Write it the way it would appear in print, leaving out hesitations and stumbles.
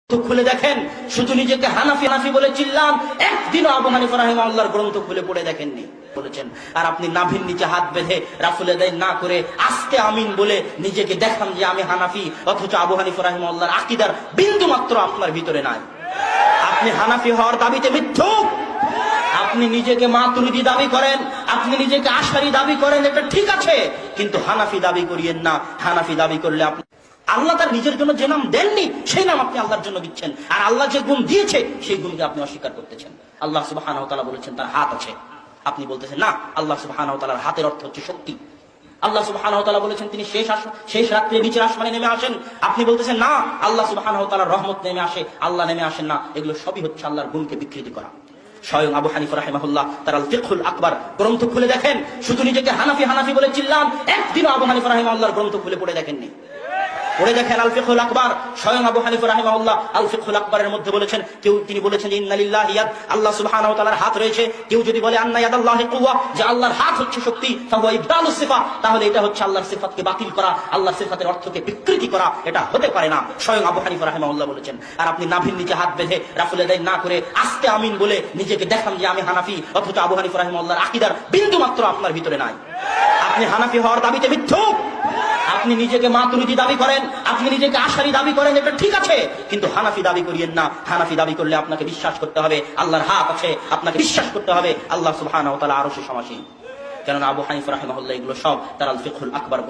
তো খুলে দেখেন, শুধু নিজেকে হানাফি হানাফি বলে চিল্লান, একদিনও আবু হানিফা রাহিমাহুল্লাহর গ্রন্থ খুলে পড়ে দেখেননি বলেছেন। আর আপনি নাভির নিচে হাত বেঁধে রাফুল আদায় না করে আস্তে আমিন বলে নিজেকে দেখান যে আমি হানাফি, অথচ আবু হানিফা রাহিমাহুল্লাহর আকীদার বিন্দু মাত্র আপনার ভিতরে নাই। আপনি হানাফি হওয়ার দাবিতে মিথ্যুক। আপনি নিজেকে মাতুরিদি দাবি করেন, আপনি নিজেকে আশারি দাবি করেন, এটা ঠিক আছে, কিন্তু হানাফি দাবি করিয়েন না। হানাফি দাবি করলে আপনি আল্লাহ তার নিজের জন্য যে নাম দেননি সেই নাম আপনি আল্লাহর জন্য দিচ্ছেন, আর আল্লাহ যে গুণ দিয়েছে সেই গুণকে আপনি অস্বীকার করতেছেন। আল্লাহ সুবহানাহু ওয়া তাআলা বলেছেন তার হাত আছে, আপনি বলতেছেন না। আল্লাহ সুবহানাহু ওয়া তাআলার হাতের অর্থ হচ্ছে শক্তি। আল্লাহ সুবহানাহু ওয়া তাআলা বলেছেন তিনি শেষ রাত্রে নিচের আসমানে নেমে আসেন, আপনি বলতেছেন না। আল্লাহ সুবহানাহু ওয়া তাআলার রহমত নেমে আসে, আল্লাহ নেমে আসেন না। এগুলো সবই হচ্ছে আল্লাহর গুণকে বিকৃতি করা। স্বয়ং আবু হানিফা রাহিমাহুল্লাহ তার আল ফিকহুল আকবার গ্রন্থ খুলে দেখেন, শুধু নিজেকে হানাফি হানাফি বলে চিল্লান, একদিনও আবু হানিফা রাহিমাহুল্লাহর গ্রন্থ খুলে পড়ে দেখেননি। পড়ে দেখেন আল ফিকহুল আকবার। স্বয়ং আবু হানিফা রাহিমাহুল্লাহ আল ফিকহুল আকবরের মধ্যে বলেছেন, তিনি বলেছেন যে ইন্না লিল্লাহি ইয়াদ, আল্লাহ সুবহানাহু ওয়া তাআলার হাত রয়েছে। কেউ যদি বলে আন্না ইয়াদাল্লাহি কুওয়া, যে আল্লাহর হাত হচ্ছে শক্তি, ফাহুয়া ইবতালুস সিফা, তাহলে এটা হচ্ছে আল্লাহর সিফাতকে বাতিল করা, আল্লাহর সিফাতের অর্থকে বিকৃতি করা। এটা হতে পারে না, স্বয়ং আবু হানিফা রাহিমাহুল্লাহ বলেছেন। আর আপনি নাভির নিচে হাত বেঁধে রাফুল আদায় না করে আস্তে আমিন বলে নিজেকে দেখান যে আমি হানাফি, অথচ আবু হানিফা রাহিমাহুল্লাহর আকীদার বিন্দু মাত্র আপনার ভিতরে নাই। আপনি হানাফি হওয়ার দাবিতে মিথ্যুক। আপনি নিজেকে মাতুরিদি দাবি করেন, আপনি নিজেকে আশারি দাবি করেন, এটা ঠিক আছে, কিন্তু হানাফি দাবি করিয়েন না। হানাফি দাবি করলে আপনাকে বিশ্বাস করতে হবে আল্লাহর হাত আছে, আপনাকে বিশ্বাস করতে হবে আল্লাহ সুবহানাহু ওয়া তাআলা আরশে সমাসীন। কেননা আবু হানিফা রাহিমাহুল্লাহ এগুলো সব তার আল ফিকহুল আকবার